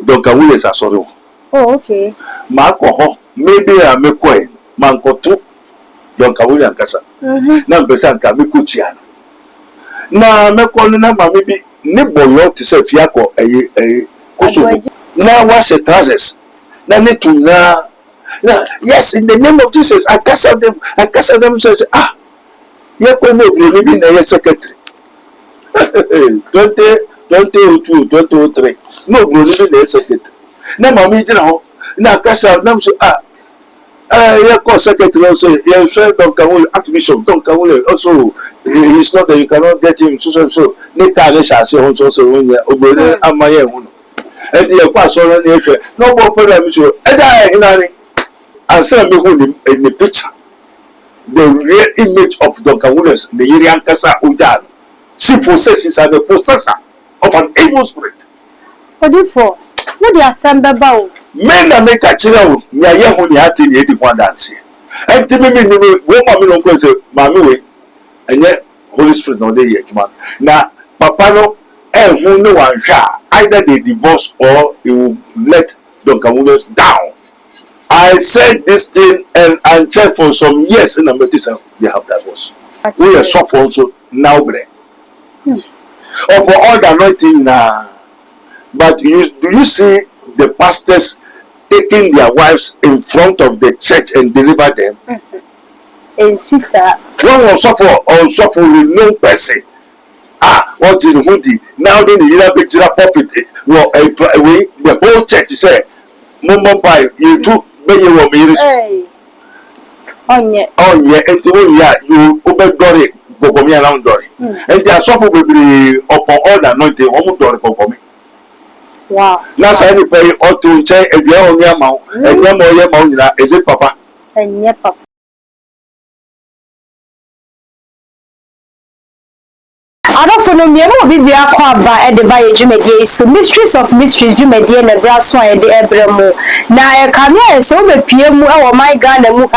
Duncan Williams asọrọ. Oh, okay. Ma akọ maybe a mekọ ma nkoto Duncan Williams kasa. Na mpesa nka mekochi ana. Na mekọ na ma maybe ne boyo te se fi akọ Kosovo. Na was a trousers. Na ne tuna. Na yes, in the name of Jesus, I cast out them. I cast out them. Says ye ko no obi bi na ye secretary. 2002, 2003. No obi bi na ye secretary. Na ma mi jina ho. Na cast out them so ye ko secretary also. Ye share Duncan Williams, Archbishop Duncan Williams also. He's not that you cannot get him. So. Ne ka le sha se ho so when obi amaye hu. And the question on the no more problem. So, and some people in the picture, the real image of Duncan Williams, the Irian Kasa Ujan, she possesses and the possessor of an evil spirit. What do you for? What do you assemble about? Men that make a child, near Yahoo, had in 81 dance. And to me, one mammy no say, Mammy, and yet Holy Spirit no day yet, man. Now, Papa no. And who no one shall either they divorce or he will let Duncan Williams down. I said this thing and checked for some years in the medicine they have divorce. We are suffer also now, or for all the anointing now. But do you see the pastors taking their wives in front of the church and deliver them? And sister, one will suffer with no person. What in hoodie now then the picture puppet well the whole church say Mumbo Pie you too be your ministry. Oh yeah, and you open Dory Bogomi around Dory. And they are suffer baby upon all the anointing almost Dory Bogomi. Wow. Now say pay or to check and you on your mouth and your more is it Papa? And yeah, Papa. I don't know me no be bia kwa ba e de ba ye dwumedie so mysteries of mysteries dwumedie na bra so e de ebremu na e kamia se o bepie mu e wo my Ghana mu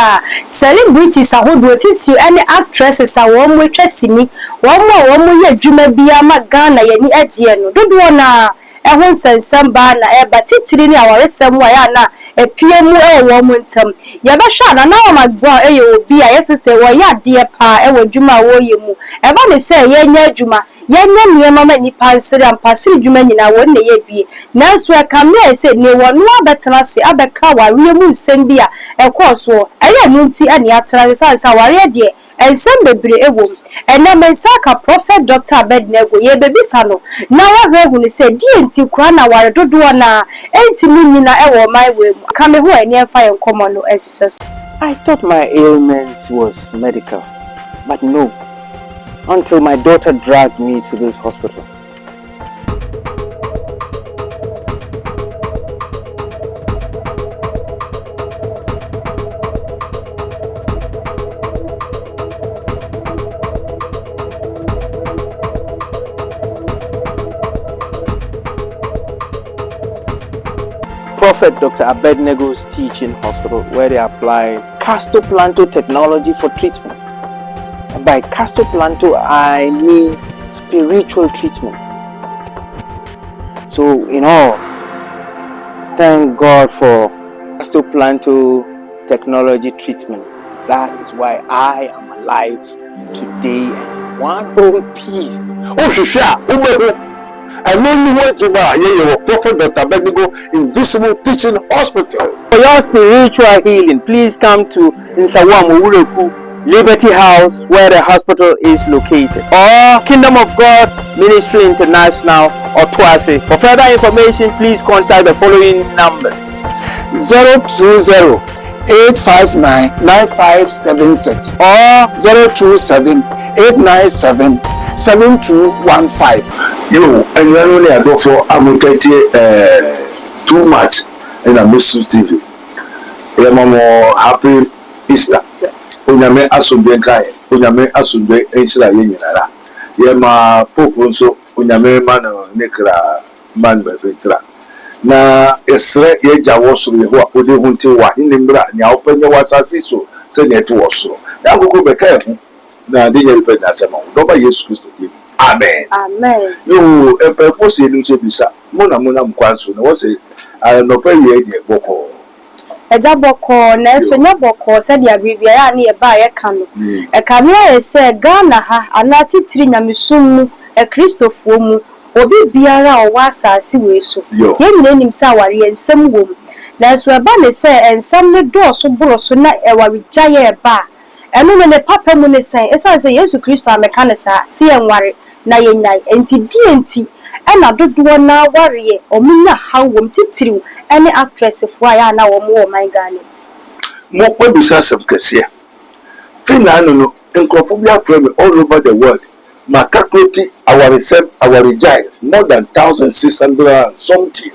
celebrities ahodo titi any actresses a wo mu twasini wo mu ye dwuma bia ma Ghana ye ni agye no dodo na ehun sensem ba na e ba titiri ni awaresem wa ya na epie mu e wo mu ntam ye ba sha na wo magbo e ye obi a ye sister wo ya de pa e wo dwuma wo ye mu e ba ne se ye nya dwuma ye nya niema ma ni pansiri ampasiri dwuma nyina wo ne ye bie nanso e kamia se ne wo no abetena se abeka wa re mu nsem bia e koso e ye nu nti ani atena se sa ware de and some bebre ewom and na mensaka prophet Dr. Abednego ye bebisa no na wa hu ni say die nti kura na ware dodo na enti nyina ewo my way kame ho eni emfa ye nkomo no exercise. I thought my ailment was medical, but no, until my daughter dragged me to this hospital. Prophet Dr. Abednego's teaching hospital, where they apply castoplanto technology for treatment. And by castoplanto, I mean spiritual treatment. So, in all, thank God for castoplanto technology treatment. That is why I am alive today in one whole piece. Oh, Shisha, and only one Juba, yeah, Prophet Dr. Abednego Invisible Teaching Hospital. For your spiritual healing, please come to Nsawamu Ureku Liberty House, where the hospital is located, or Kingdom of God Ministry International, or Twase. For further information, please contact the following numbers: 020-859-9576 or 027-897-7215. You and you only I go for too much in a Muslim TV. Mama happy Easter. Unyame asumbe kai. Unyame asumbe enchira yenyara. Yema popo so unyame man nekra man bebetra. Na esre yeja wosoro yeho ode hunti wa inimra nya openye wasasi so se net wosoro. Ya gogo beka ehu na de yeri pe na sema. Do ba Yesu Kristo di. Amen. Amen. You emperor say nu se bisa. Mona Mkwanso, no was a no pay boko. A jaboko, Nelson Yaboko, said ya Bibia near by a canoe. A canoe said Ghana ha, a nati trina misumu, a Christopher. Obi biara o wasa siwe so ye nyenim sa ware ensem wom na so eba ne se ensem ne do so boro so na e ware gyaye eba eno ne papa mu ne sen esa se Yesu Kristo ameka ne sa se enware na ye nyai enti dienti e na dodo na ware o munya hawom titiriw ene actress fo aya na wo mo man gane mo kwa bisa sem kese fina no nkrofo bi aframe all over the world Makakroti our rejai more than 1,600 and something.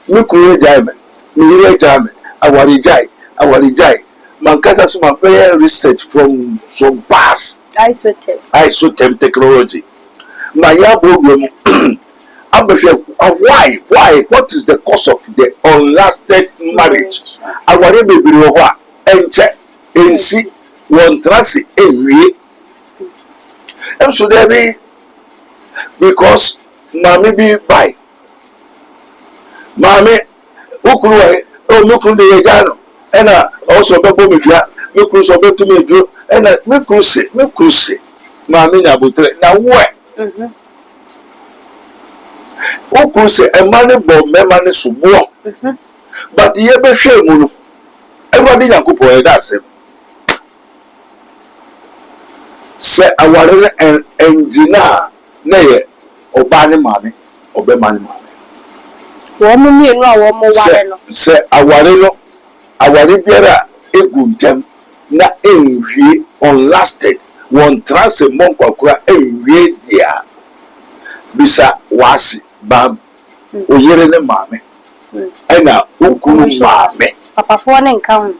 Me kure jame, me jame, our rejai. Mankasa suma prayer research from some past. Isotem technology. My yabo why? What is the cause of the unlasted marriage? Our baby roha enche ensi one trasi enwi. And so there be because mommy be by mommy ukruwe mukru de yano and also bebo media mukru so betu medu and mukru se mommy na butre na we ukru se e mane bo me mane subo but ye be hwe mu no everybody yankopo e da se se aware engineer na ye oba ne mame obe mane mame wo mu mi enu a wo mo ware no se aware biara eguntem na enwie unlasted one trans monkwakura enwie dia bisa wasi bam oyere ne mame ena okunu mame papa fo ne nka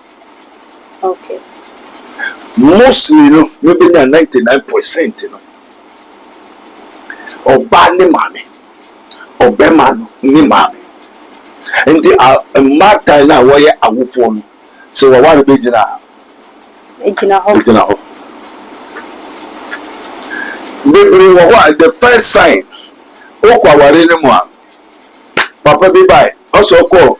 okay mostly no maybe 99% no oba ni mame obema no ni mame ndi a mata na woye awofo no so wa ware be gina ho bebre wo the first sign o kwa ware ni mo papa bi bai also ko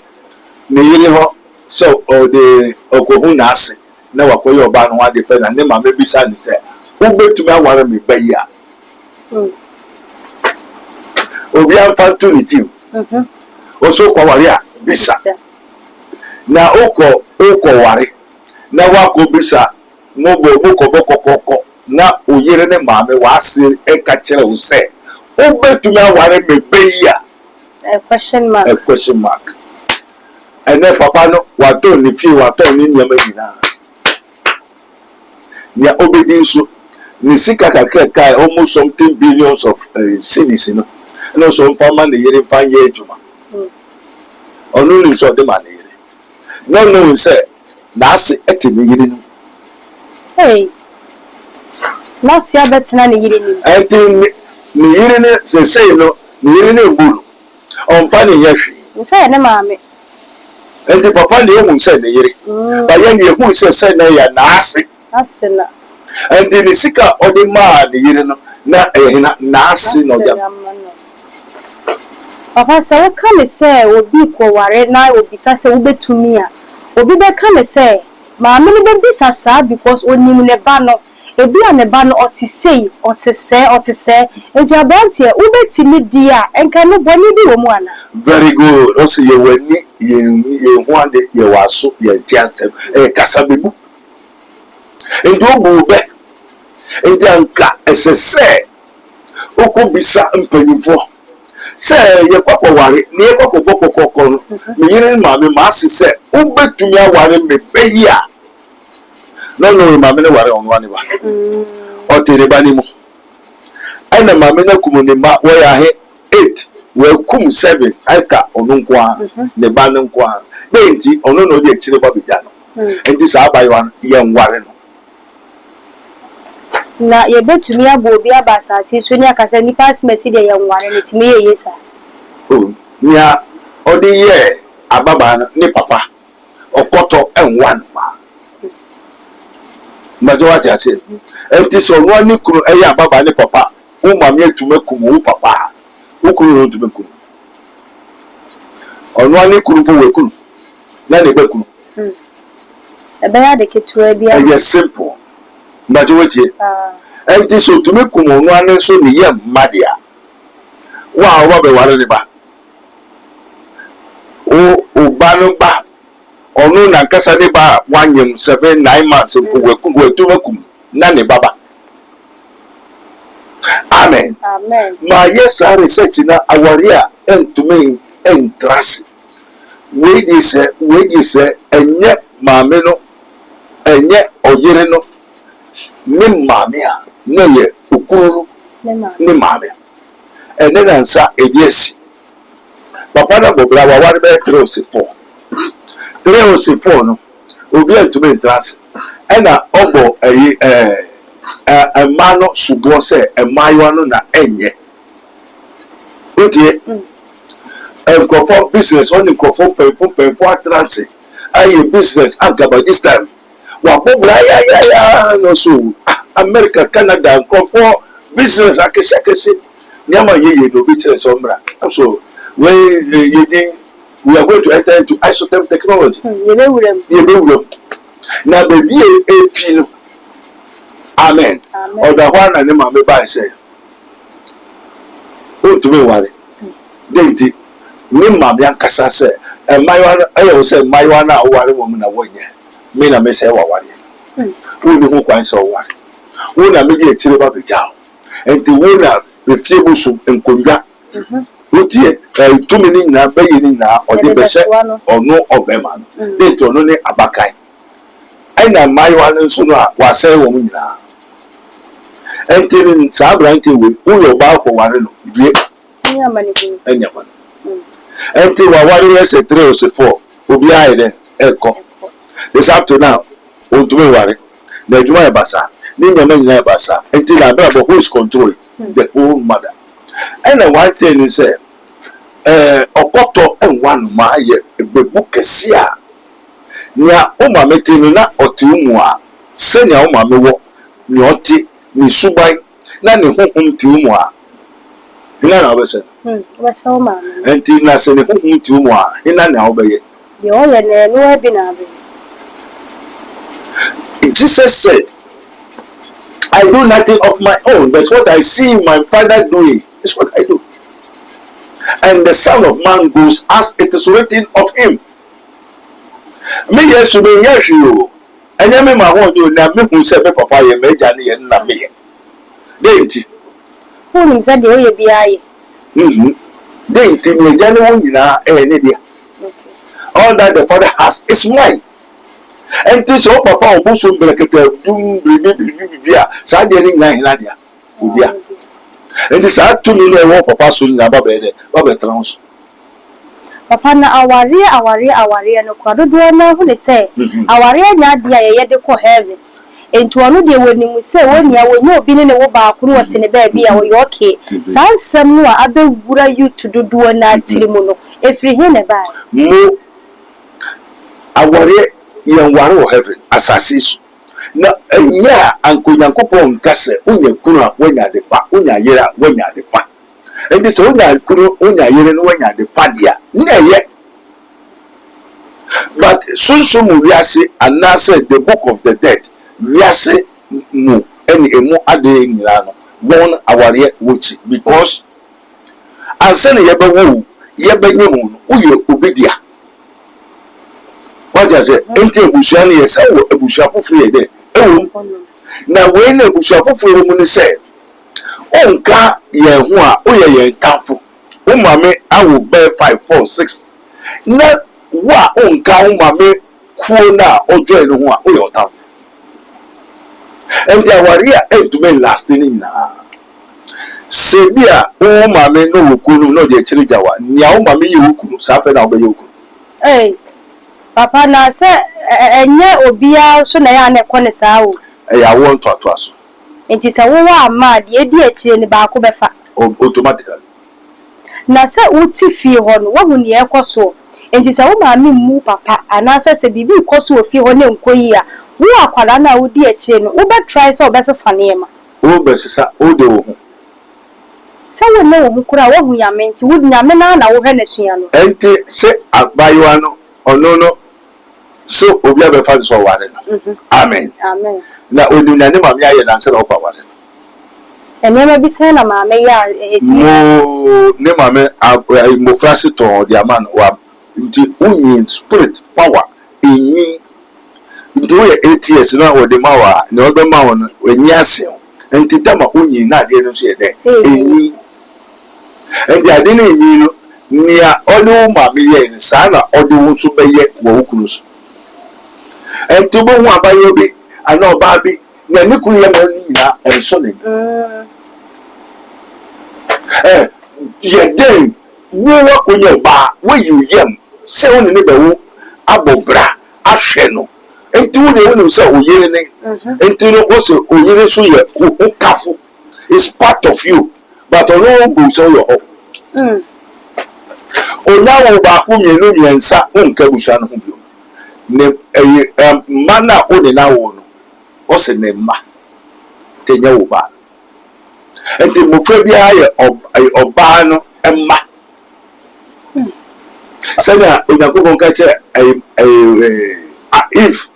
ni yiri ho so o de okohu na ase na wakoye oba no ade pe na ne mama bisa ni se wo betumi aware me bayi a obi amfantu ni team oso kwa ware a bisa na oko ware na wako bisa mo boko na oyere ne mama wa ase e ka kire wo se wo betumi aware me bayi a a question mark and then papa no wato ni fi wato ni nyama nyina nya obedience ni sika kakra almost something billions of cedis no no so farmer na yere fan ye ejuma onu ni so de man yere no say na ase eti ni yere no hey na sia betina ni yere ni eti ni yere ne say no ni yere ne bulu on fa ni yehwe say ne maame enti papa ni ehun say ne yere ba ye ni ehun say na ya na ase asena and the sika odi ma ni yire no na na ase no dia papa say ka me say obi ko ware na obi sa say wo betumi a obi be ka me say ma me be bisa sa because onim ne ba no ebi a ne ba no otisei otise enti abanti e wo betimi di a enka no boni bi wo mu ana very good also ye wani ye huande ye waso ye tiasem kasa bebu enti obu be enti anka esese okobisa mpanyimfo se ye kwakọ ware ne ye kwakọ bokokoko no me yire ma me ma asese obetumi aware me beyi a no ma me ne ware onwa ne ba o tere ba ni mu ana ma me na kumu ne ma wo ya he 8 we kum 7 aka onu nko a ne ba ne nko a de enti onu no de chire ba bija no enti sa abayi wan ye nware no na ye betumi abo obi abasase so ni akasa ni pass message de ye nware ne timi ye yesa nya odi ye ababa ni papa okoto enwan ma majowa ti ase enti so no ni kunu eye ababa ni papa wo mame atuma kumu wo papa ukuru to be kunu ono ani kunu po we kunu na ne be kunu ebe ya de ketua bia e simple na je wetie enti so to me kunu ono ani so ne ye mmadia wa be ware ne ba o ba no ba ono na nkasa ne ba wanyem 7-9 months po we kunu we to me kunu na ne baba. Amen. Amen. Ma yes, I research na awaria entume entrasi. We dis enye maame no enye oyere no ne maame a na ye okunu no ne maame. Ene na nsa ediesi. Papa na bobra wa ware be 304. 304 no obi entume entrasi. Ena obo mano subo se emayo no na enye otie enkofo business on enkofo pemfo atrase aye business anka by this time wa bobra ya no so America Canada enkofo business akese nyama ye do bi chere so mbra so we are going to enter into isotherm technology ye be wuram na baby e fi no. Amen. Oda hwa na ne mame ba say. O to me ware. Denti me mame ankasa say emayo na ayo say emayo na ware wo na wonye. Me na me say wa ware. Wo ni ho kwan say ware. Wo na me di akire ba bejaw. Enti wo na be fie busu enkondwa. Otie to me ni nyina baye ni nyina odi be se ono obema. Denti ono ne abakai. Ai na emayo na so no wa say wo nyina. Entering Sabranti with Uyo Bako Warino, Enyaman. Until what was a 3 or 4, who be I echo. It's up to now, won't be worried. The Juma Bassa, Nina Mena Bassa, until I know who is controlling the old mother. And the one thing is, Okoto and one my book a sia. Nia Oma Metimina or Tumua, Senya Oma Mewo, Nioti. Ni subai na ne honhom tiumu a ina na obese wasa ma enti na se ne honhom tiumu a ina na obeye ye o ye ne no abi na abi. Jesus said, I do nothing of my own, but what I see my Father doing is what I do. And the Son of Man goes as it is written of him. Me yesu me yeshu enya me ma ho do na me hu se be papa ye me ja ne ye na me ye denti Funu se de o ye bia ye denti ne ja ne won nyina ne dia. All that the Father has is mine. And this o papa obuso mbrekete dum bibia sa de ni nyina hina dia obia. And this are 2 million papa so nyina ba be de ba be trans papa na aware no kwado do na hu ne se aware nya dia ye de ko heaven enti onu de woni mu se woni ya woni obi ne wo ba ko no wote ne ba bia wo ye okay sansam no abewura you to do na tirimu no efri he ne ba mo aware ye nware o heaven asase na nya ankonyankopon nkase onya kunu a wonya de pa onya yera wonya de pa. And this onya kunu onya yere no wonya de pa dia na ye. But sunsumu wiase anase the book of the dead wiase mu eni emu ade nyira no won aware wuchi because ansene ye bewu ye benyemu no uye obedia. What I say enti ebusua ne ye sawo ebusua foforo ye de na we na ebusua foforo mu ne se onka ye ho a oye ye ntamfo o mame awo be 5 4 6 na wa onka o mame kuo na ojo eno ho a oye otamfo enti awari a entume last ni na se bia o mame no wokunu no de chiri jawa nia o mame ye wokunu sa fe na obe ye wokunu papa na se enye obia so na ya na ekone saa o ya won to aso enti se wo wa ma de edi akire ni ba ko befa automatically na se uti fie ho no wo hu ne ekoso enti se wo ma mi mu papa ana se bibi ikoso ofie ho ne nkoyi a wo akwara na wo di akire no wo be try so be sesa ne ma wo be sesa o de wo ho we know who could have won Yamin to would Yamina or Venetian. Enti say abayuano onono so obi abefa so ware no. Amen. Amen. Na onu na ne mama ya na nse na okwa ware. And never be sent a mamma ya Mo ne mama mo frase to the man wa nti unyin spirit power enyi nti we 8 years na wo de mawa na odo mawo no enyi ase nti tama unyin na de no so ye de enyi endi ade na enyi no nia odo ma me ye nsa na odo wo so be ye wo hukuru so enti bo hu abayo bi ana oba bi na ne kuru ye ma nyina enso ne ye dey wo wa konye ba wo yu yem se woni ne be wo abobra ahwe no enti wo de woni se oyire ne enti no wo se oyire so ye wo kafo is part of you but ono go so yo ho onya wo ba ko mienu miensa wonka busha no ho bio ne mana o de na wo no o se ne ma tenya wo ba enti mo fra bia ye oba no emma sanya onyankopon ka che if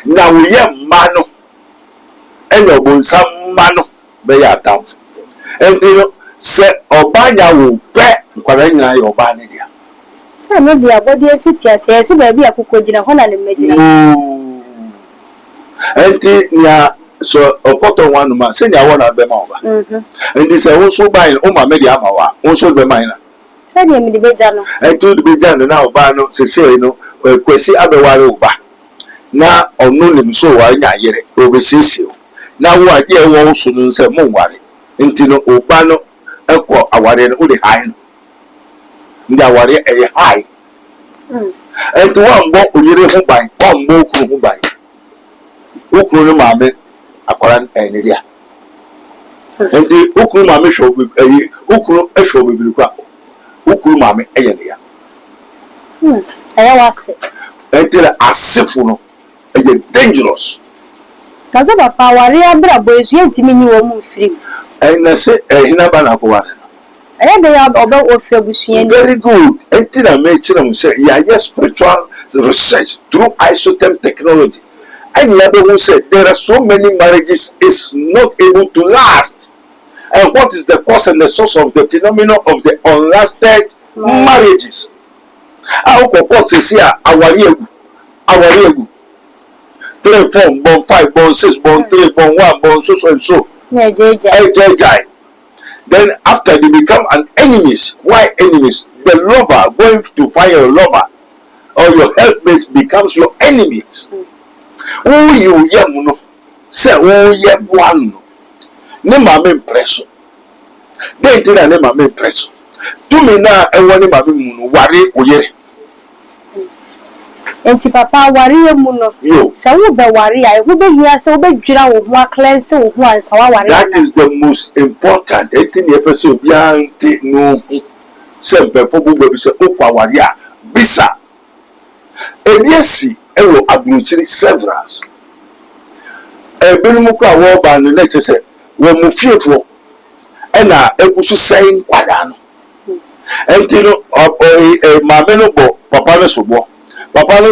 na wo ye ma no enya obonsa ma no be ya atamfo enti no se oba nya wo pe nkwara nyina ye oba ne dia se no dia body fit ya se ba bia kokogina ho na ne magina enti nya so okoto wanu ma senya wona be ma oba enti se wo so ban o ma me dia ma wa wo so be man na se dia me de beja no enti de beja no na oba no se no kwesi abeware oba na onu nim so wa nya yere obesisi na wo ade e wo so no se mo ware enti no oba no ekọ aware no de high no ndi aware e high enti wa mbo oyire ho ban wa mbo okuru ho ban okuru no maame akwara ne dia enti okuru maame hwe okuru ehwe obibiri kwa okuru maame eye ne ya aya wase enti asefo no eye dangerous kaza papa aware abrabo esu entimi ni wo mu firi na se hina ba na ko ware aya de ya oba ofre busuan very good enti na me chira mu say ya spiritual research through isotherm technology and you ever say there are so many marriages is not able to last. And what is the cause and the source of the phenomenon of the unlasted marriages? How could say here our 3, 4, born 5, born 6, born 3, born 1, born so and so. Then after they become an enemies. Why enemies? The lover going to find your lover or your helpmate becomes your enemies. Oh, you yamuno, say, oh, yabuano. Ne mame impresso. They did a name mame impresso. To me now, I want him to worry or ye. Enti papa worry muno. Yo, so we be worry. I will be here, so be jira with more cleanse, so once our worry. that is the most important. 18 episode, young, no, semper for baby, say, oh, warrior, bisa. And yes, ewo abruchiri severals ebinumu kwa wo ba no nature say wo mu fiefo na egusu sen kwada no enti no maame no bo papa no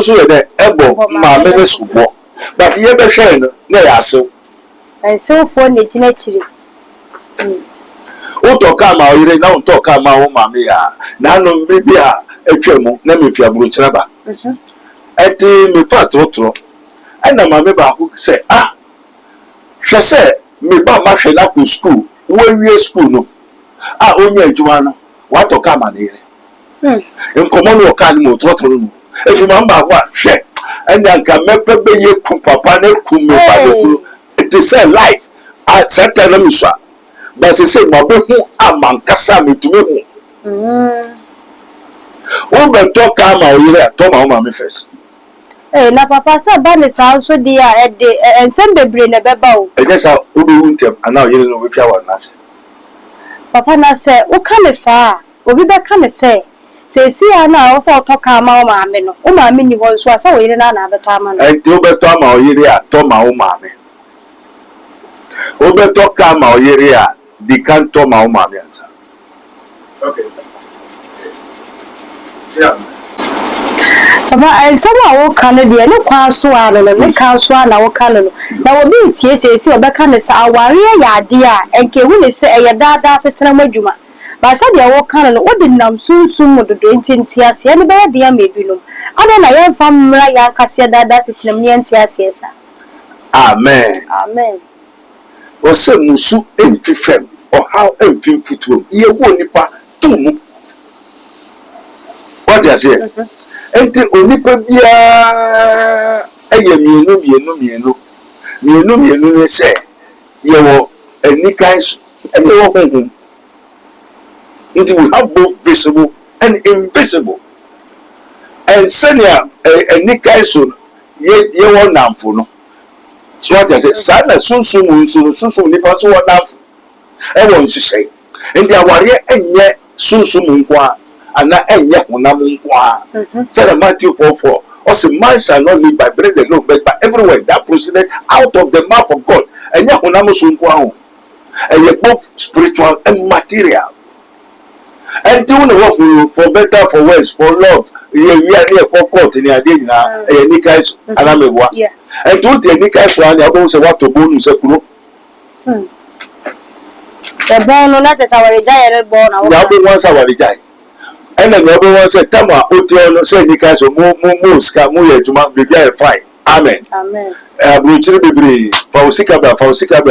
so ye de ebo maame no so bo but ye be hwe no na ya asew so for ne gina chiri o to ka ma oyire na o to ka ma wo maame ya na no bibi a atwam na me fi abruchira ba eti me fa trotro ana mame ba ku say hwe say me ba ma hwe na ku school wo wie school no onya adwuma no wa to ka ma na ire nkomo no ka ni mo trotro no efi ma ba ku hwe ana ga mepe be ye ku papa na ku me ba ku it is a life at certain no so but say ma be hu amankasa me tumi hu wo be to ka ma o ire to ma o ma me first. Na papa sa ba ne sa so dia ensem bebre na beba o eje sa obi wuntem ana o yele no we fiawa na se papa na se o ka ne sa obi be ka ne se si ana o so to ka ma o ma me no o ma me ni ho so asa o yele na na be to ama no enti o be to ama o yele a to ma o ma me o be to ka ma o yele a di kan to ma o ma me ansa Okay. See. Papa, and someone will call it the no council and the council and our colonel. Now will be TSA, so back on the Saw warrior, dear, and can we say a dada set a majuma. But I said, the old colonel, what did Nam soon with the drinking tears, and the dear may be no. I don't know, I am from Ryan Cassia, that's it, and tears. Amen. Amen. Or some musu enfifem or how enfimfutu. Ye won't nipa two. What you say? Enti onipa bia eye mienu ne se ye wo anikai so ene wo honhom. Enti we have both visible and invisible. And senior anikai so ye wo namfo no. So what you say? Sana sunsun nipa so wo namfo. E wo nsise. Enti aware enye sunsun nkwa ana enye honam nkwa. Said Matthew 4:4. Also, man shall not live by bread alone, but by every word that proceeded out of the mouth of God. Enye honam so nkwa. And ye both spiritual and material. And do you work for better, for worse, for love. We are near court in the idea na enikai anamewa. And do the enikai so ani abo se what to bonu se kuro. The bone no that is our reject born. Ya bo wan sa wa reject. And then everyone said, Tama, Otion, say, Nikas, Muska, Muya, Juma, be fine. Amen. Amen. Bruchiri Bibri, Fausikaba,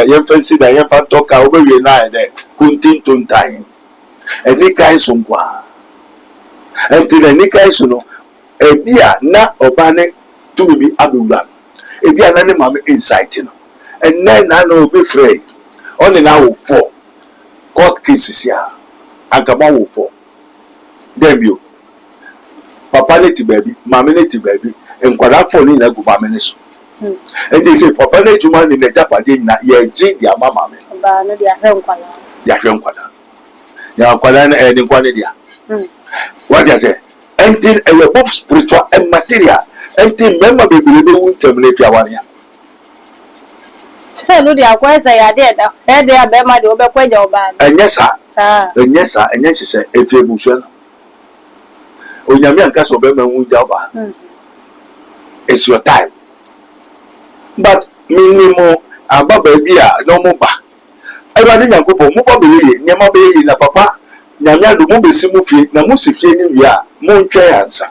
Yemfancy, the Yemfan talk over your night, Kuntin Tuntain. And Nikai Sunkwa. And to the Nikai Suno, a beer, not Obane, to be Abulan. A beer, an animal inciting. And then I know be afraid. Only now 4 court cases here. And Kabawu 4. Dem you papa let baby mama let baby and kwada phone in go mama so and they say papa let you man in the japade na ye ji dia mama me ba no dia hwe nkwala ya kwada na ni kwada dia what you say until both spiritual and material until member baby be won terminate fi awaria no dia kwa say ya de da e de abema de obekwaja oba enye sa enye se efi ebusu Onyame anka so be manwu jaba. It's your time. But minimum ababa bia no mo ba. Ewade nyankopon mo ba be ye, nyama be ye na papa. Nyame ado mo be si mo fie na mo si fie ni wi a mo ntwe ansa.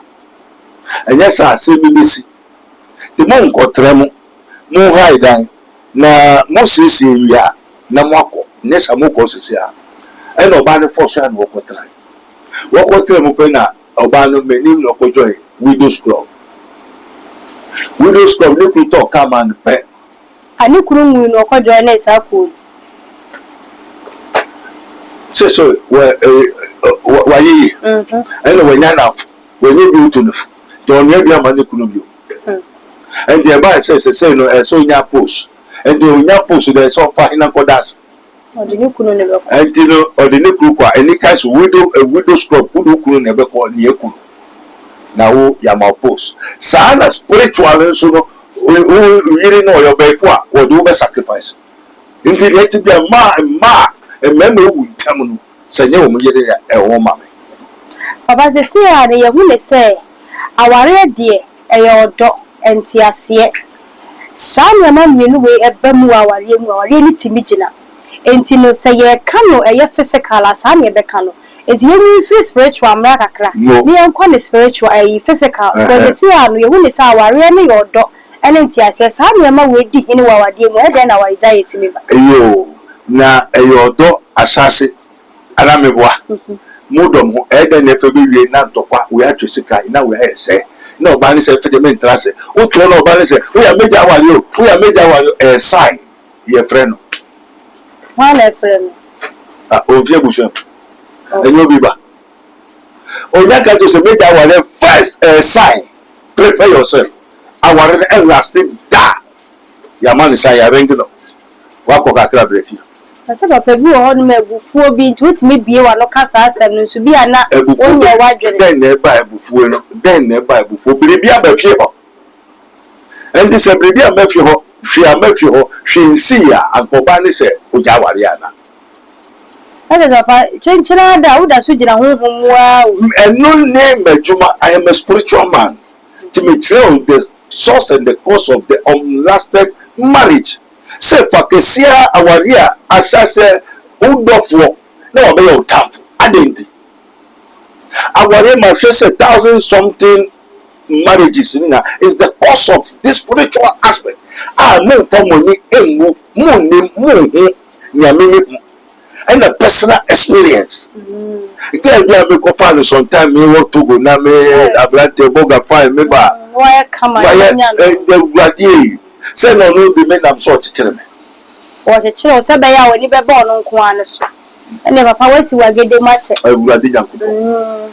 Enye sa ase bi besi. Te mo nkotre mo haidan na mo sisi wi a na mo akọ. Ne sa mo ko sisi a. E no ba ne force an wo kotra. Wo kotra mo pe na Obano menim no kojoy widows club ne ku talk come and pay ani kuru mu no kojoy na isa ko so wa yi ene wanya na wenye bi utu no don ye bi amane kunu bi and the by say no so nya post and the nya post there so far in kodas odini kunu ne be ko entino odini kuru kwa any kind widows club kudu kunu ne be ko ne ekunu na wo ya ma post sana spiritual so no yiri no your be fo a wo do be sacrifice nti de ti bia ma ememe wu ntam no sanye wo yiri e wo ma me baba se si a ne ye hu ne se aware de e ye odo enti ase sana ma mienu we eba mu aware ni timi gina enti no se ye ka no eye physical asa ne be ka no enti ye ni spiritual amra kakra ni enko ne spiritual physical so se a no ye hu ne se aware ne ye odo ene enti ase sa ne ma we di hini wawade mu e de na wari jaye timi ba eyo na eyodo asase ana meboa modom ho e de ne fe be wie na ntokwa we atwesika na we ese na oba ni se fe de mentrase o to na oba ni se we ya meja wale o sign ye friend no one friend o vie busha enyo biba o nya ka to se meja wale first sign prepare yourself aware and lasting da ya man say ya rengino wako kakra brefi asa papa bi wo no magufuo bi nti me bie wa no kasa asem no so bi ana onye wadwene den na ba ebufuo no den na ba ebufuo biribi abafie ho enti se biribi amafie ho hwe nsi ya ankoba ne se oja ware ana That is papa chenchena da uda so gina honhom wa and no name Juma. I am a spiritual man. To me tell the source and the cause of the unlasted marriage. Say fakesia awaria asase udofo na obe your tamfo adenti. Awaria ma face 1,000-something marriages is the cause of this spiritual aspect. No for money emu mu nyamini and a personal experience. Girl, we have been find sometime me work to go na me abrante boga find me ba. Why come the say no be make am sort to me. What a chill say be ya we be born on kwan so. And papa we si wa gede mate. Awurade Nyankopɔn.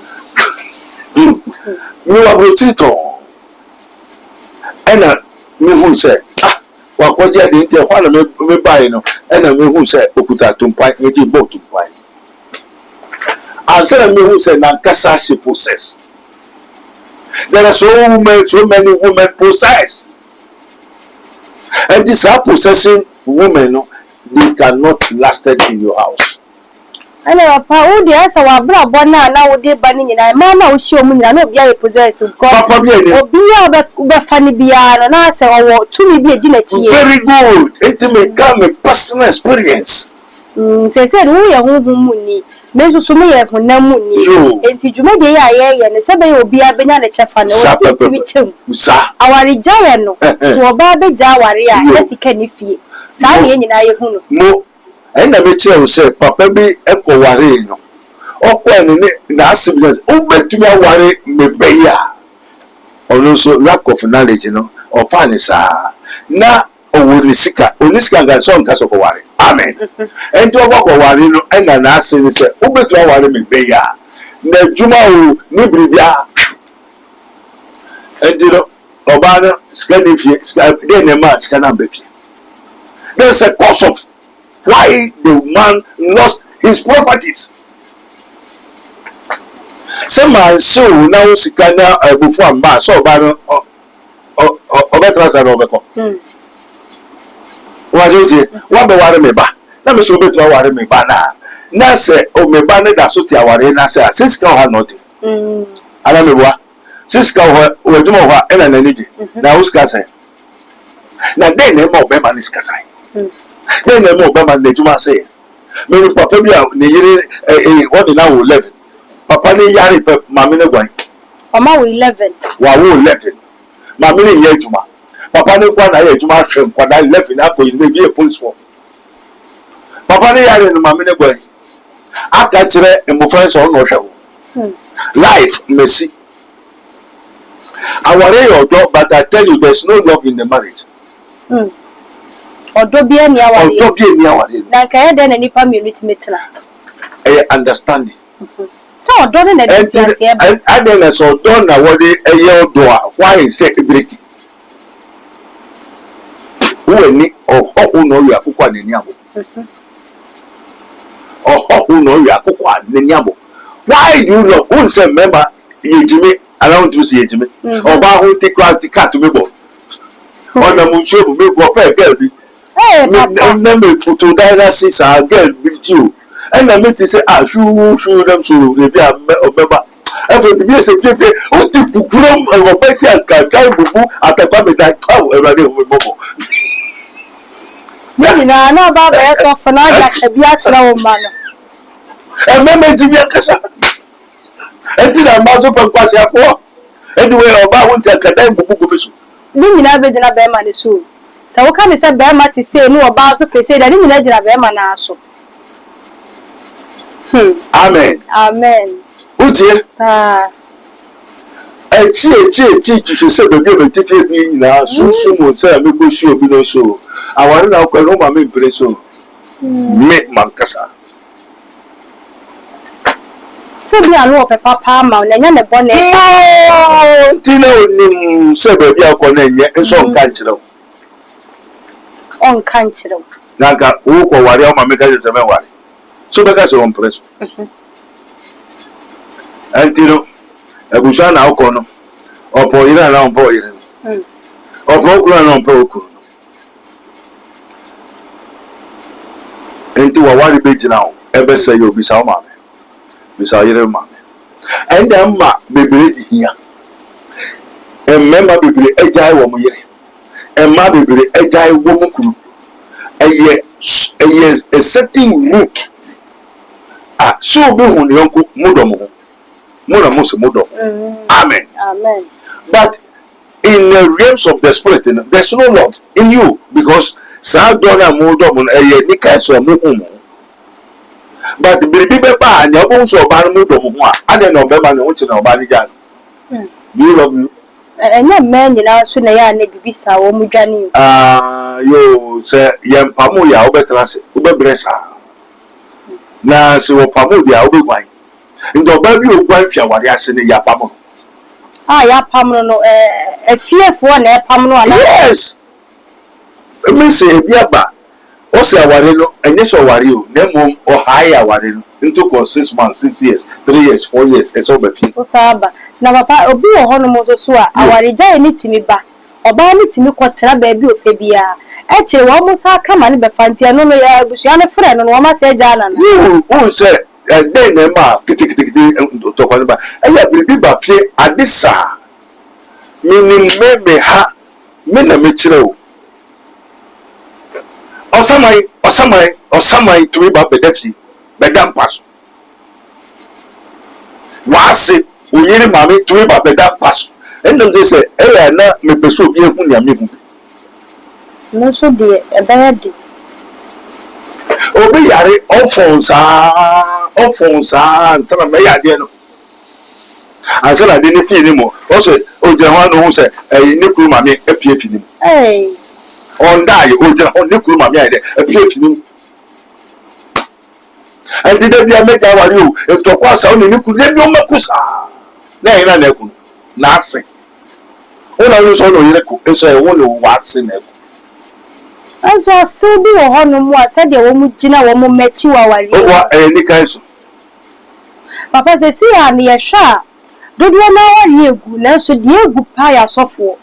Me wa brotito. Ena me hu say wakɔgye de nti ɛhɔ na me bae no ɛna me hu sɛ okuta tumpan me gye bɔ tumpan answer me hu sɛ nankasa she possess. There are so many women possess, and this possessing women no, they cannot last in your house. And papa wo de asa wa bra bona na wo de ba ni nyina mama wo hye omu nyina na obi aye possess Papa bi ene obi ya be fa ni bia no na asa wo tumi bi edi na chie. Very good. It may come a personal experience. Say wo ye honhom mu ni me so so me ye honam mu ni enti dwuma de ya ye ne se be obi abenya ne chefa na wo si timi chem awari jaye no so oba be ja awari a na sika ni fie sa ye nyina ye hu no mo na me kire wo say papa bi ekoware no okwa ni na asibs o betumi aware me be ya also lack of knowledge no of fanisa na onisika ga so nka so koware amen enti okoware no na na ase ni say o betumi aware me be ya na juma o ni bribia enti no oba no sika ni fie sika de na ma sika na be fie. There's a cause of why the man lost his properties. Some man so now sikana before amba so ba no obetra obeko. Wa joje wa be ware me ba. Na me so betra ware me ba na se o me ba ne da so ti aware na se siska ho not. Ala me boa. Siska ho o djuma ho e na niji. Na uska se. Na den e ma obema ni siska sai. Then the more Bama Nejuma say, Many Papa what the now 11. Papa ni yari mamine boy. Mama 11. Wa 11. Mamine yejuma. Papa ni kwa na yejuma frame kwa na 11 hapo maybe a police for. Papa ni yari no mamine boy. Aka kire emo friends on no hwe. Life mercy. I worry your dog, but I tell you there's no love in the marriage. Odobia ni awari na ka yede na nipa community metna understand so odone na dey ase e ba adena so odon na wode eye odo a why say break wo ni oho no wi akokwa na ni abo oho no wi akokwa na ni abo why do you love who say member yejime around to see yejime oba ho take class the cat me bo ona mu chebu me bo pe girl bi me to dialysis a girl with you and I meet say show them so they be obeba every be say fefe o ti bukuro o peti aka bubu atapa me that everybody we bobo me na ba be so for na ja bi atira wo ma no e me me ji bi akasa e ti na ma so pa kwase afo e di we oba won ti aka bubu go mesu ni nyina be dina be ma ne so sa wo ka me say be ma ti say no oba so pe say da ni nyina jira be ma na so amen amen utie echi tu se be be ti fi bi nyina so mo say me go shi obi no so aware na ko no ma me mpre so me mankasa se bi anu papa ma na nya ne bone ti na onim se be bi akọ na nye nso nka nkyerɛ on kan kyerɛ naka wo ko ware o ma me ka se me ware so be ka se on preso antino ebusa na akọ no opo ira na opo ira opo okuru na opo okuru enti wa ware be gina o ebe say you bisa o mame bisa yere mame and then ma bebere here and member bebere ejai wo mo yere and ma bebere ejai wo mo kunu eye a certain root so be hun yonko mudom ho muna musu mudom amen but in the realms of the spirit there's no love in you because sa dona mudom eye nika so mu hu but biribi be ba anya bo so ba no mudom ho ade na obema ne wuchi na oba ni jan do you love you enya men nyina so na ya na bibisa wo mu dwane yo se yem pamu ya obetra se obebresa na se wo pamu dia obegwan ndo ba bi ogwan fia ware ase ne ya pamu ya pamu no efiefo na pamu no ana yes me se biaba o se aware no enye so ware o na mom o high aware no into 6 months 6 years 3 years 4 years eso ba fi o saba na papa obi wo hono mo so a aware jai ni timi ba oba ni timi kwotera ba bi ope bia eche wo mo sa kama ni be fantia no no ya busia ne frɛ no wo ma se ja na o se den na ma kitikiti to kwa ba eya biribi ba fie adisa minim me ha me na me kire o osamai to ba bedafi bedam paso wase oyiri mame to ba bedam paso endom dey say eya na me peso bi ehun ya me hu no so de ebaya obi yare ofonsa nsana me ya de no ansana de ne fi ni mo o se o je ho no hu se ni kuru mame epie ni on die o je ho ni kuru mame ya de epie ni and did be make our you to kwasa o ni kuru de bi o makusa na ina na ku na ase o na you so no yire ku eso e wo no wa ase na ku aso ase bi wo hono mu ase de wo mu gina wo mu mechi wa wari o wa ni kan so papa se si ya ni ehwa dodo na wari egu na so de egu pa ya asofo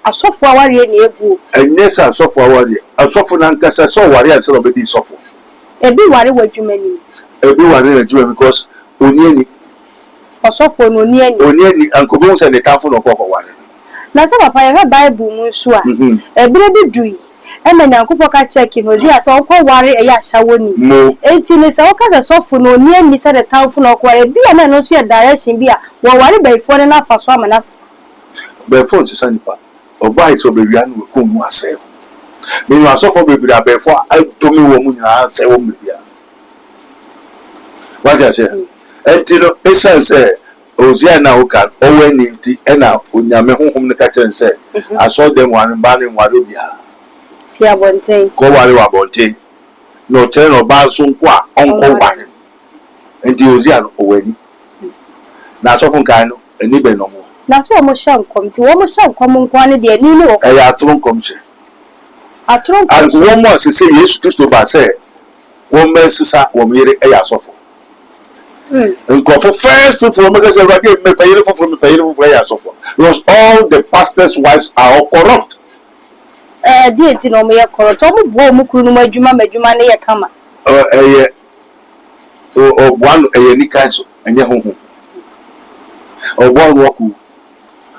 awari ni egu enye sa asofo awari asofo na nkasa so wari ase ro be di sofo ebi wari wadwumani ebi wari na dwuma because onieni asofo no onieni ankobo se ne tafo no kokko wari na so papa ya bible mu so a ebire bi dui ema nyankopɔ ka check no dia sɛ wokɔ ware ɛyɛ ahyawo ni enti ne sɛ woka sɛ sɔfo no onieni sɛ de tafo no kware bia na no so yɛ direction bia wo ware baifo ne na fa so ama na sesa baifo nsesa nipa oba iso be wia no ko mu asɛ me no asofo bebiri abaifo adomi wo mu nyina asɛ wo mbia waja se enti no esan se ozia na oka owani nti ena onyame honhom ne ka kyerɛ se aso dem wan ba ne nwado bia ya bonten ko wale wa bonten no kyerɛ no ba so nko a onko wale enti ozia no owani na asofo nkan no ani be no mo na so mo shankom ti wo mo shankom nko ane de ani ni wo ya atoro nkom che atoro nkom and wo mo se Yesu Kristo ba se wo mesisa wo mire ya asofo nkofo first people make say radio me payire for ya asofo because all the pastors wives are all corrupt die ti no me ye corrupt o bo mu kuru no madwuma ne ye kama o boano ni kanso enye honhom o boano ku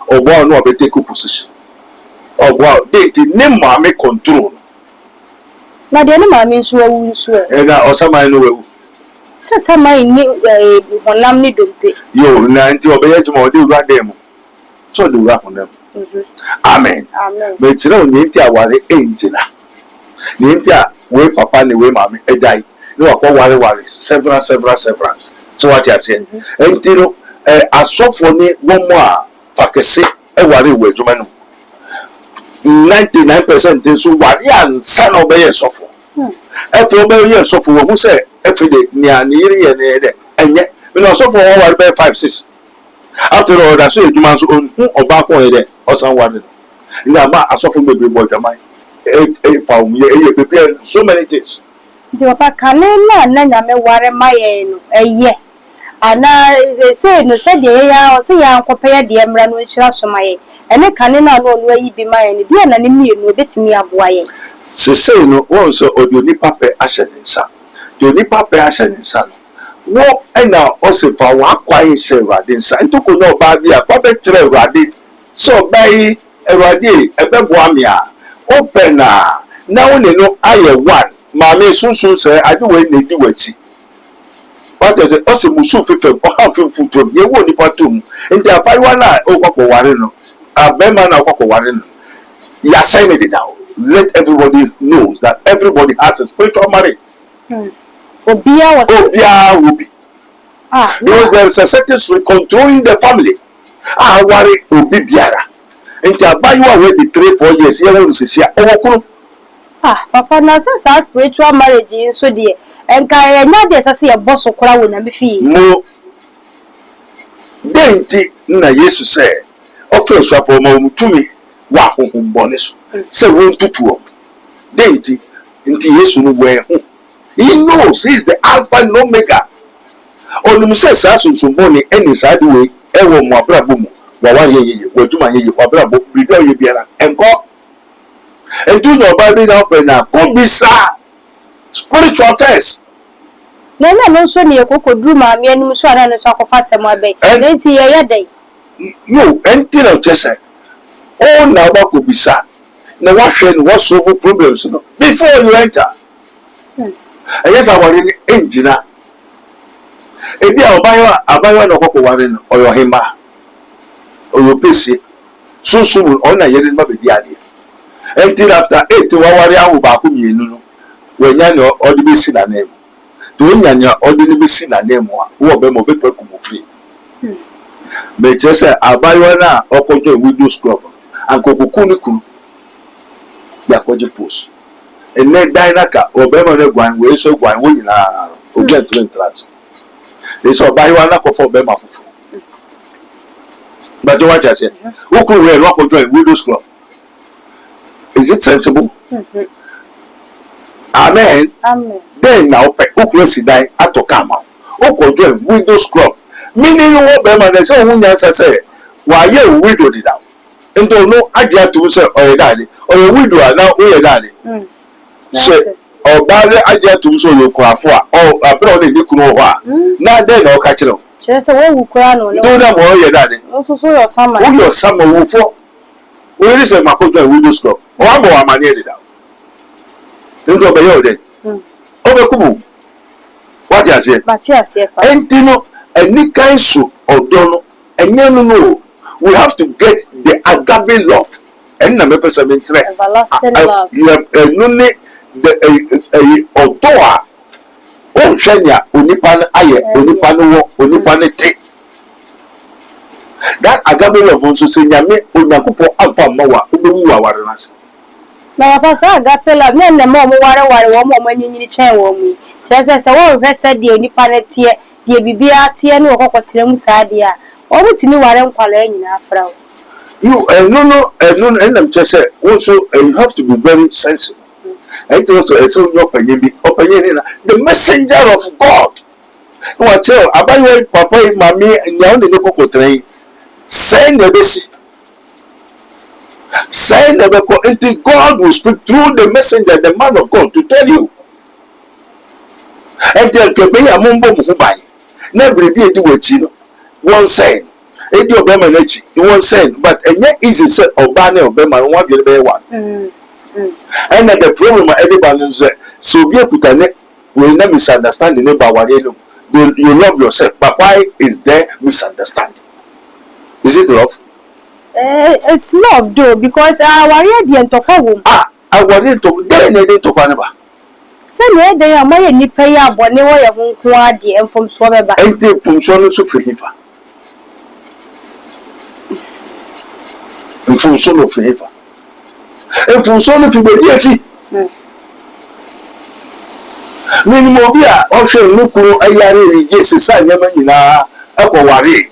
o boano obetake position o boano dey ti ne ma me control na de ne ma me nso awu nso na osama no wewu sama ni honam ni dompe yo na nti obeye juma odi ura dem so de ura honam amen me kire o nti aware engina ni nti a we papa ni we mama ejai ni wa ko ware several so what you say nti no asofo ni wo mo a fakese e ware we juma no 99% so ware ansa na obeye sofo efo obeye ye sofo wo hu se efide ni aniri ye ne de enye me no sofo wo ware be 5-6 after all that so ejuma so oba ko ye de osan ware no ma asofo bebre bo jama fa mu ye prepare so many things di papa kanena na nyame ware maye no eye ana say no say de ya o say ya nkopɛ ya de mra no nhyira so maye ene kanena no no ayi bi maye no de na ne mienu obetimi aboa ye se say no won so odi oni pape ahye nsa de oni pape ahye nsa no wo ɛna ɔsɛ fa wakwan hyɛ awurade nsa ntoko na ɔbaa bi a fa bɛkyerɛ awurade sɛ ɔbaa yi awurade ɛbɛboa me a ɔpɛ na wo ne no ayɛ one maame sunsun sɛ ade wei na edi w'akyi wata sɛ ɔsɛ musu fefem ɔha fefem tom yɛwɔ nipa tom nti abayewa no a ɔkɔkɔware no abɛɛma no a ɔkɔkɔware no yɛasɛn ne deda let everybody knows that everybody has a spiritual marriage. Obia will be. Because there is a certain spirit controlling the family. Worry obi biara. Nti abayewa wey be 3-4 years here won sisi a owokunu. Papa na say spiritual marriage so de enka enya de sase ye boss kora wo na me fie. Mo denti na Yesu say ofe suapo ma mutumi wa hohombone so. Say won tutuo. Denti nti Yesu no we ho. He knows he is the Alpha and Omega. Onum say sa sunsunboni eni sa de we ewo mo abrabo mu wa ware yeye waduma yeye abrabo bido ye biara enko entu no ba bi na open na ko bisa spiritual affairs na no so ne kokoduru ma me anim so ana no so akofa sem abai enti ye dey yo enti na chese o na ba ko bisa na wa hwe no what solve problems no before you enter. Yes, I want any engineer. Ebi abayewa na okoko ware no oyo hima oyo pesi sunsun ona yere no be di ade until after 8 wa ware awu ba ko mienu no wanya ne odi be si na nem to onyanya odi ne be si na nem a wo be mo be kwaku mo free me chese abayewa na okojo widows club ankokuku ni kunu ya koje post ene dainaka obema ne gwan we so gwan wo nyina obi atun trans they so abayewa na ko for obema fufu but you what I say who could we rock join widows club is it sensible? Amen. Then now who could see die atoka ma who could join widows club meaning wo obema na say who nyansa say wa ye widow di down ento no agia to say oyedade oye widow na oyedade so obale agia to so yokuafo a abro na ni kunu ho a na den na o ka kire o se wo wukura no do na mo oyedade so your sama wo fo we ri se makojo widows club o abo amani edida ndo be yo de o be kubu what you say pa entino enikan so odo no enye no we have to get the agape love and na me person me tire everlasting love you have none the odoa o hwanya onipa na aye onipa no wo onipa ne te that agape love nso se nyame onyakopo amfa mawa obewu aware na se na papa agape love me na mo ware wo mo manyinyi chen wo mu se wo hwese de onipa ne te de bibia te ne okokotere mu saade a o mutini ware nkwala nyina afra you no and I'm just say also you have to be very sensible. And also the messenger of God. What tell about papa mommy and now the local train send the best send the until God will speak through the messenger, the man of God, to tell you. And tell Kebeya Mumbo Mubai. Never be a do it, one saying. Edi obema nechi you won't send but enye easy say obane obema one be be one and the problem everybody is so be akutane we na misunderstanding about ware no you love yourself but why is there misunderstanding? Is it love? It's love though because ware dey ntoko wo ware ntoko dey na dey ntoko aneba say na dey amaye nipa ya abone wo ye ho nko ade enfom so beba enti fom so no so free hifa Mfunso no favor. Mfunso no fi bodi afi. Minimo bia o hwe nukuru ayare ni Jesus anyama nyina akoware.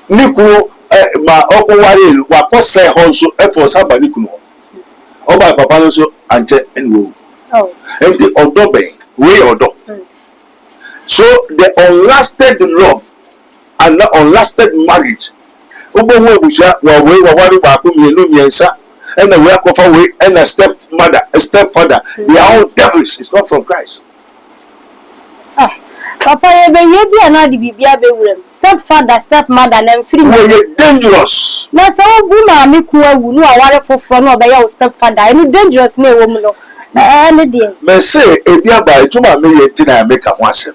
Nikuru ma okoware wakose ho nso efo saba nikunu. Oba papa no so anche enwo. Enti odobe we odo. So the unlasted love and the unlasted marriage Obo ebusha wa we wa wari ba ko mienu miensa and we akofa we and a stepfather they are all devilish. It's not from Christ. Papa, you be another bibia be with stepfather, stepmother, and free. You're dangerous. Now, some woman, me cool, no, I want for front of your stepfather. I'm dangerous, no woman. Me say, if you buy to my million, I make a once.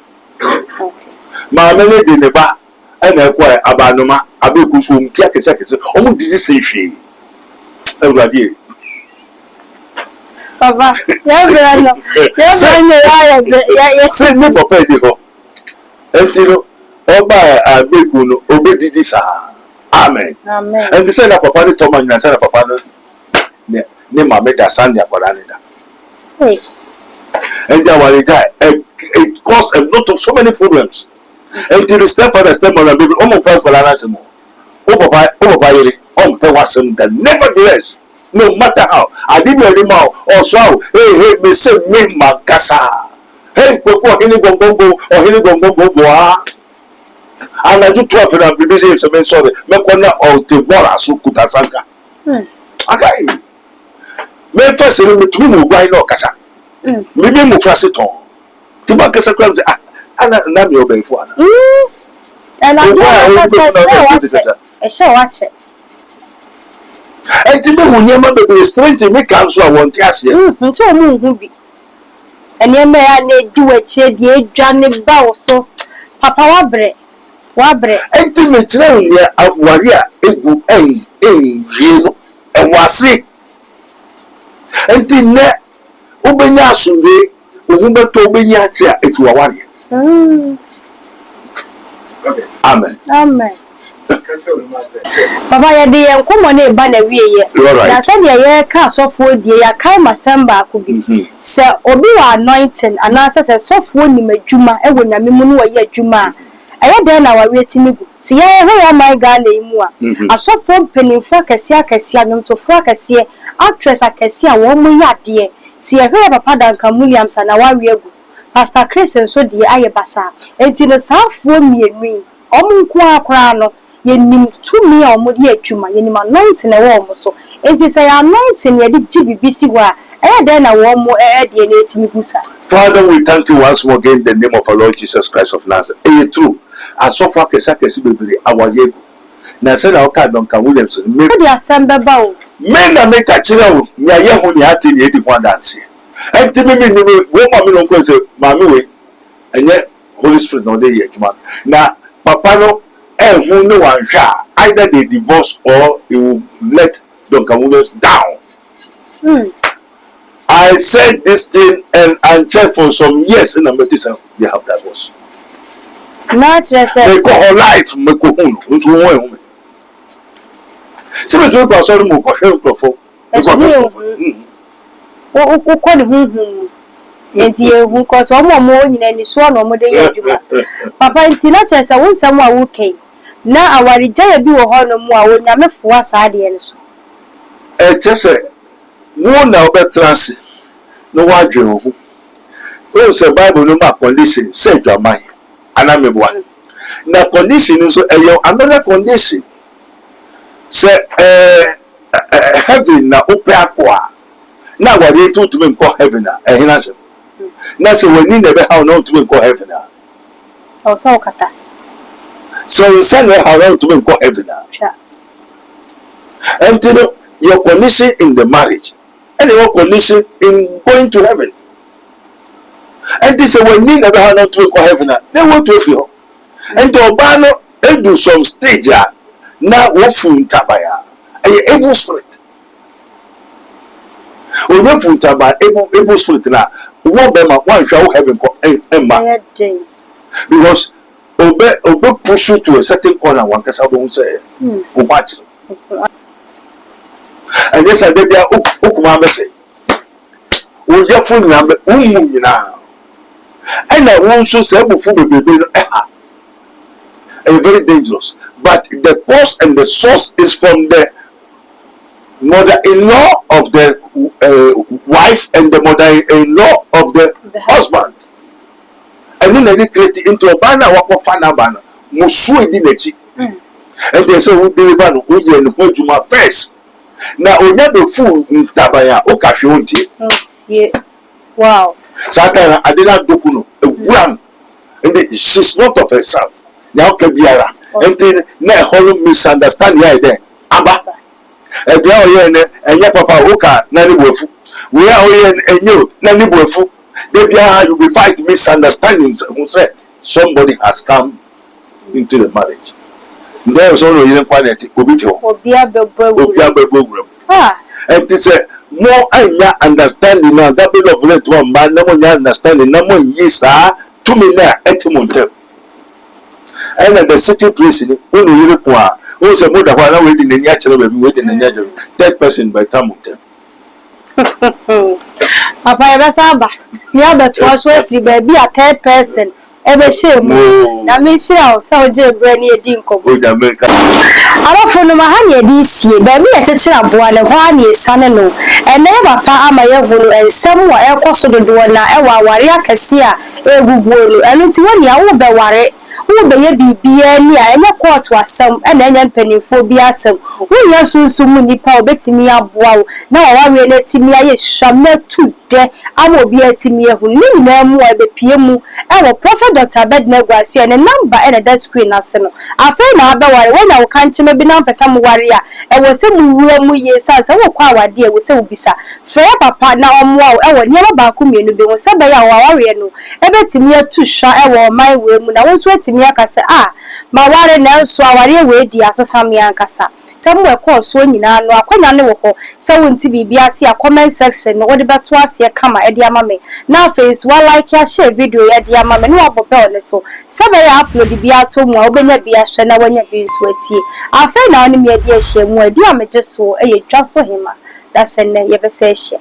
My melody in the bar, and I acquire Abanoma, Abikusum, take a second. Oh, did you say she? Everybody. Papa, yes, Send me for Pedro. Until Oba Abekuno, obey this. Amen. Amen. And the son of Papa Thomas and son of Papa name Mameda Sandia Paranida. And it caused a lot of so many problems. Until the stepfather, stepmother, baby, almost Paranasimo. Over wasn't that nevertheless, no matter how, I didn't know him out or so. Hey, me say me Magasa. Hey, Coco, Hinigongo or Hinigongo. And I do 12 and be busy if some sorry, Mekona or Tebora, so Kutasanka. Okay. Me first, me to me, why no Casa? Maybe Mufrasiton. Tibakasa crabs, and I'm your bay for. And I shall watch it. And to me, who never be strength to make counsel, I want to ask you. And you may do a chair, the Johnny Bow, so Papa Wabre. And to me, a warrior, it will end in you and was sick. And to net, Ubenya Sunday, Umba Tobenya, if you are warrior. Amen. Amen. Papa, ya de come on a banner we. That's a year cast off wood, ya Kaima Samba could be. Sir, Obi anointing, and answers a soft one in Juma, and when a mimunu a year Juma. I had done our waiting. See, I my gun name. A soft one penny for Cassia Cassianum to Fracasia, actress a Cassia, 1 million dear. See, I heard Papa Duncan Williams and our real Pastor Chris and so dear Ayabasa, and till the south won me and me. Omunqua crano. Ye nim to me or Modia Juma, ye nim anointing a warm so. It is a anointing ye did GBC wa, and then a warm more air DNA Musa. Father, we thank you once more again in the name of our Lord Jesus Christ of Nazareth. It true. As so far as I can see, our Yego. Now, said our card Duncan Williamson, make the assembly bow. Men that make a chill, near Yahoo, at in 81 dance. And to me, woman, don't say, Mammy, and yet Holy Spirit, no day yet, man. Now, Papa, no. And who know one shall either they divorce or it will let Duncan Williams down. I said this thing and checked for some years in the medicine. They have divorce. Not just they call her life. Me go home. Which one? See me to go sorry mo go share profo. O ko Enti ehu ko so mo nyina ni so no mo de yaduma. Papa nti na chese won sam a wo kai. Na awari jaya bi wo ho no mu a wo nyamefo asaade ne so. Chese wo na obetrase no wa dwen ho. O se Bible no ma condition say dwaman. Ana meboa. Na condition so another condition. Say heaven na ope akwa. Na wari to me call heaven na ehina se. Na se we need never how not to call heaven na. O so kata. So send how not to call heaven na. Sure. Until your condition in the marriage and your condition in going to heaven. And this is when need never how not to call heaven na. They want to feel. And to obano and do some stage now wofu ntabaya. A evil spirit. When you found about evil spirit now, one shall heaven because obey push you to a certain corner. One can say, watch. And yes, I did there. Ukuma say, "Oh, your phone number, now." And I want to say, very dangerous. But the cause and the source is from the mother-in-law of the wife and the mother-in-law of the husband. And then they create into a banner or fana banner. Musu edinechi. And they say we deliver no oje and hojuma first. Now onya be fool ntabaya o kafi ontie. Wow. Satan adela dokuno ewuram and she's not of herself. Now can be ara. And then na whole misunderstand here there. Aba. And we are here and your papa oka nani bofu. We are here and you nani bofu. They you will fight misunderstandings. Who say somebody has come into the marriage. There is only one quality. And this more understanding now that bit of let one man no more understanding no more yes to me now etimonte. And the city prison only really poor. Also more than one waiting in the natural waiting in the natural third person by tamonte. Papa Samba, you have that was worth baby a third person. Ebe shame na me shira so je brani edi nkobo da America arafo no mahanye edi sie ba mi etechira boa ne ho ani esane no ene papa amaye hunu ensem wa ekoso dodo na ewa aware akase a eguguo no eno ti woni a wo be ware wo be ye bibia ni a enye court asem ena enye mpanimfo bi asem wo ye sunsumu nipa obetimi aboa wo na wa we na timi aye hwame tu de amo bi atimi ehu ni na mu ebepie mu ewo prophet Dr. Abednego aso ene number ene da screen ase no afa na abaware wo na wo kancheme bi na pesa mu ware a ewo se mu wura mu ye sansa wo kwa awade ewo se ubisa fe papa na omoa ewo niema ba ku mienu bi wo se ba ya wa ware no ebetimi atu hwa ewo man we mu na wo so atimi akase ma ware na nso aware we di asesa me ankasa tamu ekọ so nyina no akwanya ne wo ho se wo nti bibia se a comment section no wo de beto ase kama e di ama me na face wa like ya share video ya di ama me no abope ole so se be ya upload bia to mu a obenya bia hwe na wanya bi so atie afa na oni me di ahia mu adi ameje so e ye dwa so hema da se ne ye be se ahia